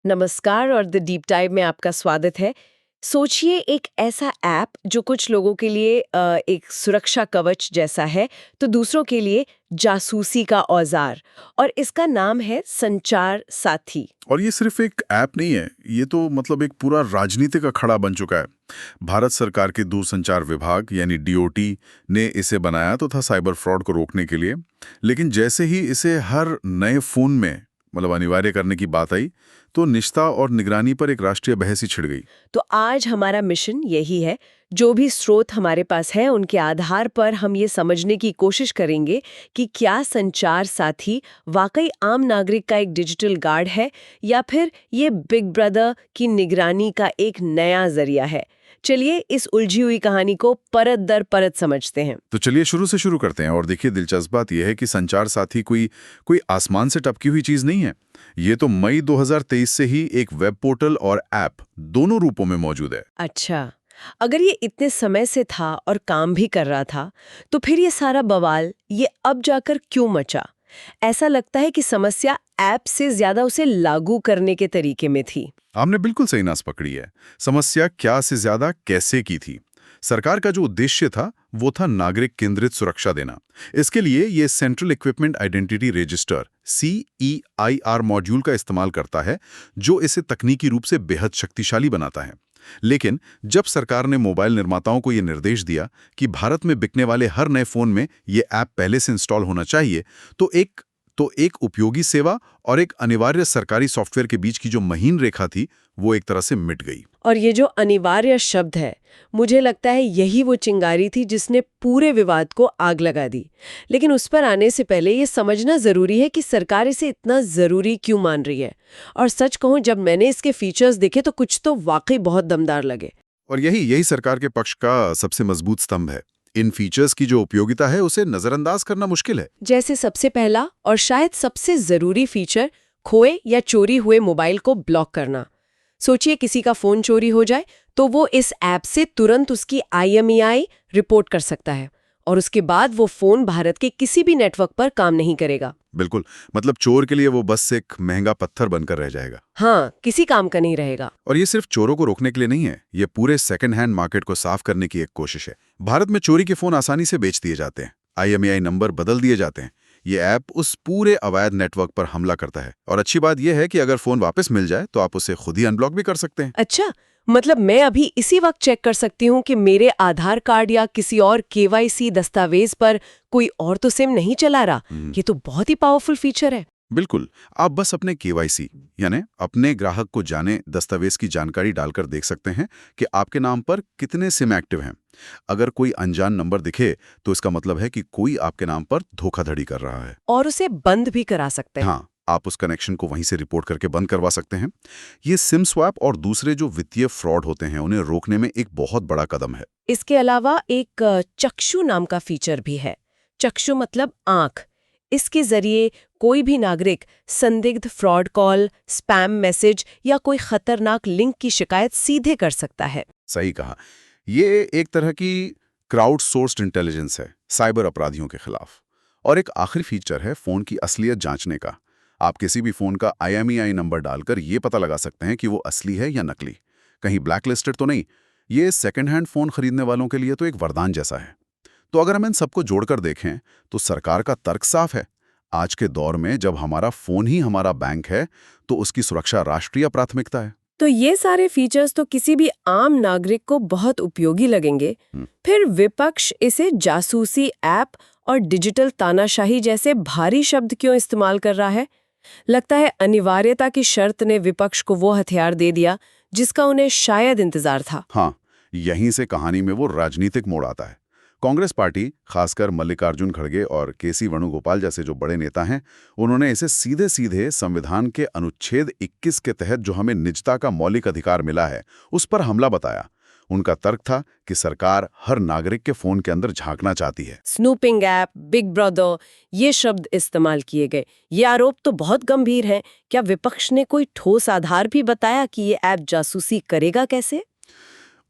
नमस्कार और the deep dive में आपका स्वागत है। सोचिए एक ऐसा ऐप जो कुछ लोगों के लिए एक सुरक्षा कवच जैसा है, तो दूसरों के लिए जासूसी का औजार। और इसका नाम है संचार साथी। और ये सिर्फ एक ऐप नहीं है, ये तो मतलब एक पूरा राजनीतिक अखाड़ा बन चुका है। भारत सरकार के दूरसंचार विभाग यानी डीओटी ने इसे बनाया तो था साइबर फ्रॉड को रोकने के लिए। लेकिन जैसे ही इसे हर नए फोन में मतलब अनिवार्य करने की बात आई, तो निष्ठा और निगरानी पर एक राष्ट्रीय बहस ही छिड़ गई। तो आज हमारा मिशन यही है। जो भी स्रोत हमारे पास है उनके आधार पर हम ये समझने की कोशिश करेंगे कि क्या संचार साथी वाकई आम नागरिक का एक डिजिटल गार्ड है या फिर ये बिग ब्रदर की निगरानी का एक नया जरिया है। चलिए इस उलझी हुई कहानी को परत दर परत समझते हैं। तो चलिए शुरू से शुरू करते हैं। और देखिए, दिलचस्प बात यह है कि संचार साथी कोई कोई आसमान से टपकी हुई चीज नहीं है। ये तो मई 2023 से ही एक वेब पोर्टल और ऐप दोनों रूपों में मौजूद है। अच्छा, अगर ये इतने समय से था और काम भी कर रहा था, तो फिर ये सारा बवाल ये अब जाकर क्यों मचा? ऐसा लगता है कि समस्या ऐप से ज्यादा उसे लागू करने के तरीके में थी। आपने बिल्कुल सही नास पकड़ी है। समस्या क्या से ज्यादा कैसे की थी। सरकार का जो उद्देश्य था वो था नागरिक केंद्रित सुरक्षा देना। इसके लिए ये central equipment identity register CEIR module का इस्तेमाल करता है, जो इसे तकनीकी रूप से बेहद शक्तिशाली बनाता है। लेकिन जब सरकार ने मोबाइल निर्माताओं को ये निर्देश दिया कि भारत में बिकने वाले हर नए फोन में ये ऐप पहले से इंस्टॉल होना चाहिए, तो एक उपयोगी सेवा और एक अनिवार्य सरकारी सॉफ्टवेयर के बीच की जो महीन रेखा थी, वो एक तरह से मिट गई। और ये जो अनिवार्य शब्द है, मुझे लगता है यही वो चिंगारी थी जिसने पूरे विवाद को आग लगा दी। लेकिन उस पर आने से पहले ये समझना जरूरी है कि सरकार इसे इतना जरूरी क्यों मान रही है। और सच कहूं, जब मैंने इसके फीचर्स देखे तो कुछ तो वाकई बहुत दमदार लगे। और यही सरकार के पक्ष का सबसे मजबूत स्तंभ है। इन फीचर्स की जो उपयोगिता है उसे नजरअंदाज करना मुश्किल है। जैसे सबसे पहला और शायद सबसे जरूरी फीचर, खोए या चोरी हुए मोबाइल को ब्लॉक करना। सोचिए किसी का फोन चोरी हो जाए तो वो इस ऐप से तुरंत उसकी IMEI रिपोर्ट कर सकता है और उसके बाद वो फोन भारत के किसी भी नेटवर्क पर काम नहीं करेगा। बिल्कुल, मतलब चोर के लिए वो बस एक महंगा पत्थर बनकर रह जाएगा। हाँ, किसी काम का नहीं रहेगा। और ये सिर्फ चोरों को रोकने के लिए नहीं है, ये पूरे सेकंड हैंड मार्केट को साफ करने की एक कोशिश है। भारत में चोरी के फोन आसानी से बेच दिए जाते हैं, IMEI नंबर बदल दिए जाते हैं। ये ऐप उस पूरे अवैध नेटवर्क पर हमला करता है। और अच्छी बात यह है कि अगर फोन वापस मिल जाए तो आप उसे खुद ही अनब्लॉक भी कर सकते हैं। अच्छा, मतलब मैं अभी इसी वक्त चेक कर सकती हूँ कि मेरे आधार कार्ड या किसी और KYC दस्तावेज पर कोई और तो सिम नहीं चला रहा। ये तो बहुत ही पावरफुल फीचर है। बिल्कुल, आप बस अपने KYC यानी अपने ग्राहक को जाने दस्तावेज की जानकारी डालकर देख सकते हैं कि आपके नाम पर कितने सिम एक्टिव हैं। अगर कोई अनजान नंबर दिखे तो इसका मतलब है कि कोई आपके नाम पर धोखाधड़ी कर रहा है। और उसे बंद भी करा सकते हैं। हाँ, आप उस कनेक्शन को वहीं से रिपोर्ट करके बंद करवा सकते हैं। ये सिम स्वैप और दूसरे जो वित्तीय फ्रॉड होते हैं उन्हें रोकने में एक बहुत बड़ा कदम है। इसके अलावा एक चक्षु नाम का फीचर भी है। चक्षु मतलब आंख। इसके जरिए कोई भी नागरिक संदिग्ध फ्रॉड कॉल, स्पैम मैसेज या कोई खतरनाक लिंक की शिकायत सीधे कर सकता है। सही कहा। ये एक तरह की क्राउड सोर्स्ड इंटेलिजेंस है साइबर अपराधियों के खिलाफ। और एक आखिरी फीचर है फोन की असलियत जांचने का। आप किसी भी फोन का IMEI नंबर डालकर ये पता लगा सकते हैं कि वो असली है या नकली, कहीं ब्लैकलिस्टेड तो नहीं। ये सेकंड हैंड फोन खरीदने वालों के लिए तो एक वरदान जैसा है। तो अगर हम इन सबको जोड़कर देखें तो सरकार का तर्क साफ है। आज के दौर में जब हमारा फोन ही हमारा बैंक है, तो उसकी सुरक्षा राष्ट्रीय प्राथमिकता है। तो ये सारे फीचर्स तो किसी भी आम नागरिक को बहुत उपयोगी लगेंगे। फिर विपक्ष इसे जासूसी ऐप और डिजिटल तानाशाही जैसे भारी शब्द क्यों इस्तेमाल कर रहा है? लगता है अनिवार्यता की शर्त ने विपक्ष को वो हथियार दे दिया जिसका उन्हें शायद इंतजार था। हाँ, यहीं से कहानी में वो राजनीतिक मोड़ आता है। कांग्रेस पार्टी, खासकर मल्लिकार्जुन खड़गे और KC वेणुगोपाल जैसे जो बड़े नेता हैं, उन्होंने इसे सीधे सीधे संविधान के अनुच्छेद 21 के तहत जो हमें निजता का मौलिक अधिकार मिला है, उस पर हमला बताया। उनका तर्क था कि सरकार हर नागरिक के फोन के अंदर झांकना चाहती है। स्नूपिंग ऐप, बिग ब्रदर, ये शब्द इस्तेमाल किए गए। ये आरोप तो बहुत गंभीर हैं। क्या विपक्ष ने कोई ठोस आधार भी बताया कि ये ऐप जासूसी करेगा कैसे?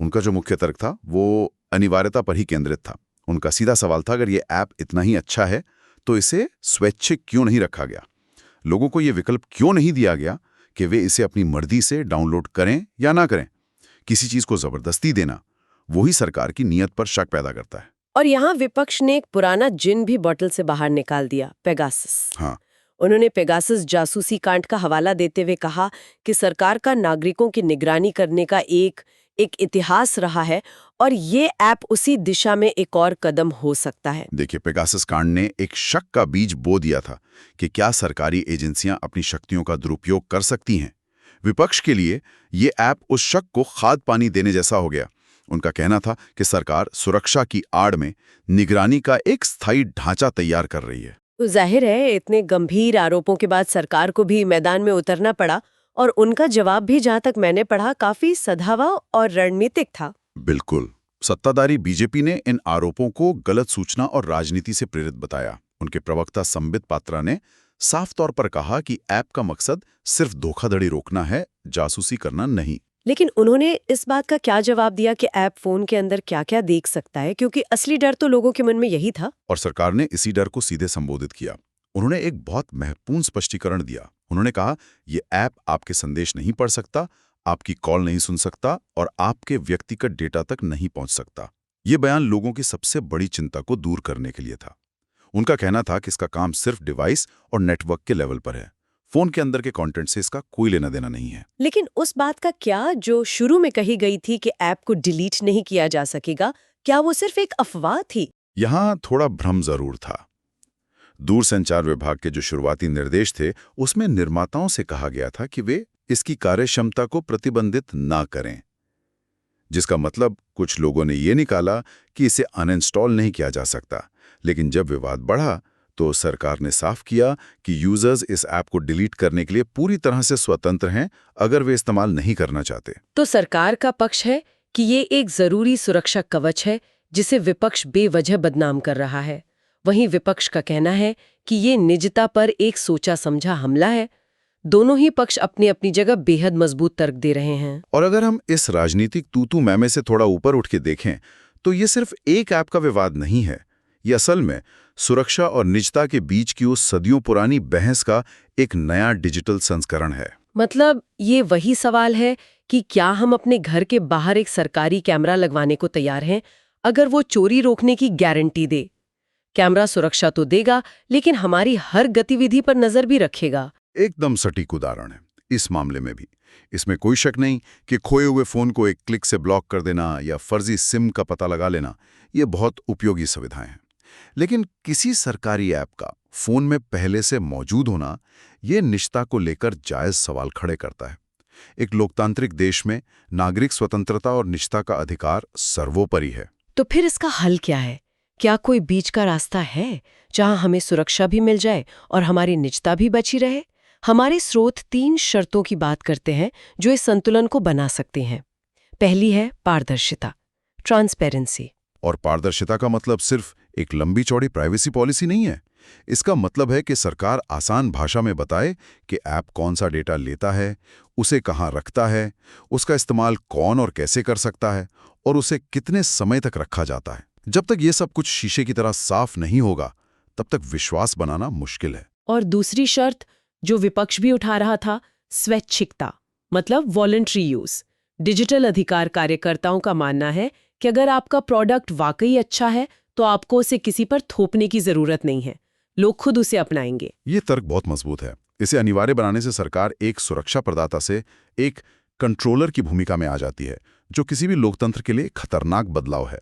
उनका जो मुख्य तर्क था वो अनिवार्यता पर ही केंद्रित था। उनका सीधा सवाल था, अगर ये ऐप इतना ही अच्छा है तो इसे स्वैच्छिक क्यों नहीं रखा गया? लोगों को ये विकल्प क्यों नहीं दिया गया कि वे इसे अपनी मर्जी से डाउनलोड करें या ना करें। किसी चीज को जबरदस्ती देना वही सरकार की नीयत पर शक पैदा करता है। और यहाँ विपक्ष ने एक पुराना जिन भी बोतल से बाहर निकाल दिया, पेगासस। हाँ, उन्होंने पेगासस जासूसी कांड का हवाला देते हुए कहा कि सरकार का नागरिकों की निगरानी करने का एक इतिहास रहा है और ये ऐप उसी दिशा में एक और कदम हो सकता है। देखिए, पेगासस कांड ने एक शक का बीज बो दिया था कि क्या सरकारी एजेंसियां अपनी शक्तियों का दुरुपयोग कर सकती हैं। विपक्ष के लिए ये ऐप उस शक को खाद पानी देने जैसा हो गया। उनका कहना था कि सरकार सुरक्षा की आड़ में निगरानी का एक स्थायी ढांचा तैयार कर रही है। तो जाहिर है इतने गंभीर आरोपों के बाद सरकार को भी मैदान में उतरना पड़ा और उनका जवाब भी, जहां तक मैंने पढ़ा, काफी सधावा और रणनीतिक था। बिल्कुल। सत्ताधारी बीजेपी ने इन आरोपों को गलत सूचना और राजनीति से प्रेरित बताया। उनके प्रवक्ता संबित पात्रा ने साफ तौर पर कहा कि ऐप का मकसद सिर्फ धोखाधड़ी रोकना है, जासूसी करना नहीं। लेकिन उन्होंने इस बात का क्या जवाब दिया कि ऐप फोन के अंदर क्या-क्या देख सकता है, क्योंकि असली डर तो लोगों के मन में यही था। और सरकार ने इसी डर को सीधे संबोधित किया। उन्होंने एक बहुत महत्वपूर्ण स्पष्टीकरण दिया। उन्होंने कहा, ये ऐप आपके संदेश नहीं पढ़ सकता, आपकी कॉल नहीं सुन सकता और आपके व्यक्तिगत डेटा तक नहीं पहुंच सकता। ये बयान लोगों की सबसे बड़ी चिंता को दूर करने के लिए था। उनका कहना था कि इसका काम सिर्फ डिवाइस और नेटवर्क के लेवल पर है। फोन के अंदर के कंटेंट से इसका कोई लेना देना नहीं है। लेकिन उस बात का क्या जो शुरू में कही गई थी कि ऐप को डिलीट नहीं किया जा सकेगा, क्या वो सिर्फ एक अफवाह थी? यहाँ थोड़ा भ्रम जरूर था। दूरसंचार विभाग के जो शुरुआती निर्देश थे, उसमें निर्माताओं से कहा गया था कि वे इसकी कार्यक्षमता को प्रतिबंधित ना करें, जिसका मतलब कुछ लोगों ने ये निकाला कि इसे अनइंस्टॉल नहीं किया जा सकता। लेकिन जब विवाद बढ़ा तो सरकार ने साफ किया कि यूजर्स इस ऐप को डिलीट करने के लिए पूरी तरह से स्वतंत्र हैं अगर वे इस्तेमाल नहीं करना चाहते। तो सरकार का पक्ष है कि ये एक जरूरी सुरक्षा कवच है जिसे विपक्ष बेवजह बदनाम कर रहा है। वहीं विपक्ष का कहना है कि ये निजता पर एक सोचा समझा हमला है। दोनों ही पक्ष अपनी अपनी जगह बेहद मजबूत तर्क दे रहे हैं। और अगर हम इस राजनीतिक तू-तू मैं-मैं से थोड़ा ऊपर उठ के देखें तो ये सिर्फ एक ऐप का विवाद नहीं है। ये असल में सुरक्षा और निजता के बीच की उस सदियों पुरानी बहस का एक नया डिजिटल संस्करण है। मतलब ये वही सवाल है कि क्या हम अपने घर के बाहर एक सरकारी कैमरा लगवाने को तैयार हैं अगर वो चोरी रोकने की गारंटी दे? कैमरा सुरक्षा तो देगा, लेकिन हमारी हर गतिविधि पर नजर भी रखेगा। एकदम सटीक उदाहरण है इस मामले में भी। इसमें कोई शक नहीं कि खोए हुए फोन को एक क्लिक से ब्लॉक कर देना या फर्जी सिम का पता लगा लेना, ये बहुत उपयोगी सुविधाएं हैं। लेकिन किसी सरकारी ऐप का फोन में पहले से मौजूद होना ये निजता को लेकर जायज सवाल खड़े करता है। एक लोकतांत्रिक देश में नागरिक स्वतंत्रता और निजता का अधिकार सर्वोपरि है। तो फिर इसका हल क्या है? क्या कोई बीच का रास्ता है जहां हमें सुरक्षा भी मिल जाए और हमारी निजता भी बची रहे? हमारे स्रोत 3 शर्तों की बात करते हैं जो इस संतुलन को बना सकते हैं। पहली है पारदर्शिता, ट्रांसपेरेंसी। और पारदर्शिता का मतलब सिर्फ एक लंबी चौड़ी प्राइवेसी पॉलिसी नहीं है। इसका मतलब है कि सरकार आसान भाषा में बताए कि ऐप कौन सा डेटा लेता है, उसे कहाँ रखता है, उसका इस्तेमाल कौन और कैसे कर सकता है और उसे कितने समय तक रखा जाता है। जब तक ये सब कुछ शीशे की तरह साफ नहीं होगा, तब तक विश्वास बनाना मुश्किल है। और दूसरी शर्त जो विपक्ष भी उठा रहा था, स्वैच्छिकता, मतलब वॉलंटरी यूज। डिजिटल अधिकार कार्यकर्ताओं का मानना है कि अगर आपका प्रोडक्ट वाकई अच्छा है तो आपको उसे किसी पर थोपने की जरूरत नहीं है, लोग खुद उसे अपनाएंगे। ये तर्क बहुत मजबूत है। इसे अनिवार्य बनाने से सरकार एक सुरक्षा प्रदाता से एक कंट्रोलर की भूमिका में आ जाती है, जो किसी भी लोकतंत्र के लिए खतरनाक बदलाव है।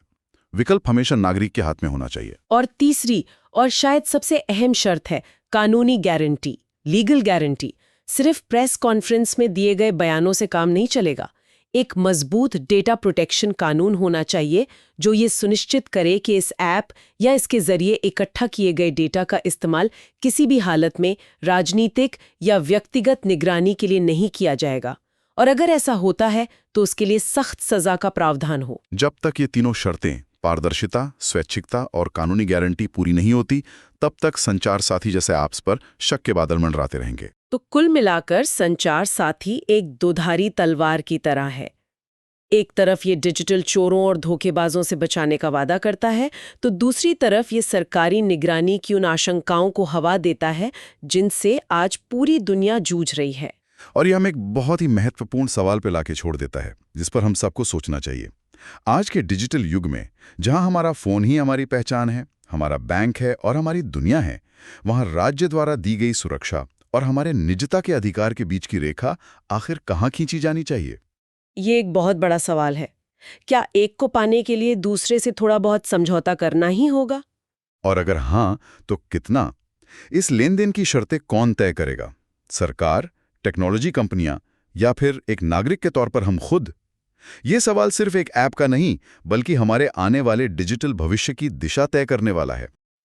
विकल्प हमेशा नागरिक के हाथ में होना चाहिए। और तीसरी और शायद सबसे अहम शर्त है कानूनी गारंटी, लीगल गारंटी। सिर्फ प्रेस कॉन्फ्रेंस में दिए गए बयानों से काम नहीं चलेगा। एक मजबूत डेटा प्रोटेक्शन कानून होना चाहिए जो ये सुनिश्चित करे कि इस ऐप या इसके जरिए इकट्ठा किए गए डेटा का इस्तेमाल किसी भी हालत में राजनीतिक या व्यक्तिगत निगरानी के लिए नहीं किया जाएगा। और अगर ऐसा होता है तो उसके लिए सख्त सजा का प्रावधान हो। जब तक ये तीनों शर्तें, पारदर्शिता, स्वैच्छिकता और कानूनी गारंटी पूरी नहीं होती, तब तक संचार साथी जैसे ऐप्स पर शक के बादल मंडराते रहेंगे। तो कुल मिलाकर संचार साथी एक दोधारी तलवार की तरह है। एक तरफ ये डिजिटल चोरों और धोखेबाजों से बचाने का वादा करता है, तो दूसरी तरफ ये सरकारी निगरानी की उन आशंकाओं को हवा देता है जिनसे आज पूरी दुनिया जूझ रही है। और ये हमें एक बहुत ही महत्वपूर्ण सवाल पे लाके छोड़ देता है, जिस पर हम सबको सोचना चाहिए। आज के डिजिटल युग में, जहां हमारा फोन ही हमारी पहचान है, हमारा बैंक है और हमारी दुनिया है, वहां राज्य द्वारा दी गई सुरक्षा और हमारे निजता के अधिकार के बीच की रेखा आखिर कहाँ खींची जानी चाहिए? ये एक बहुत बड़ा सवाल है। क्या एक को पाने के लिए दूसरे से थोड़ा बहुत समझौता करना ही होगा? और अगर हाँ, तो कितना? इस लेन-देन की शर्तें कौन तय करेगा? सरकार, टेक्नोलॉजी कंपनियां या फिर एक नागरिक के तौर पर हम खुद? ये सवाल सिर्फ एक ऐप का नहीं, बल्कि हमारे आने वाले डिजिटल भविष्य की दिशा तय करने वाला है।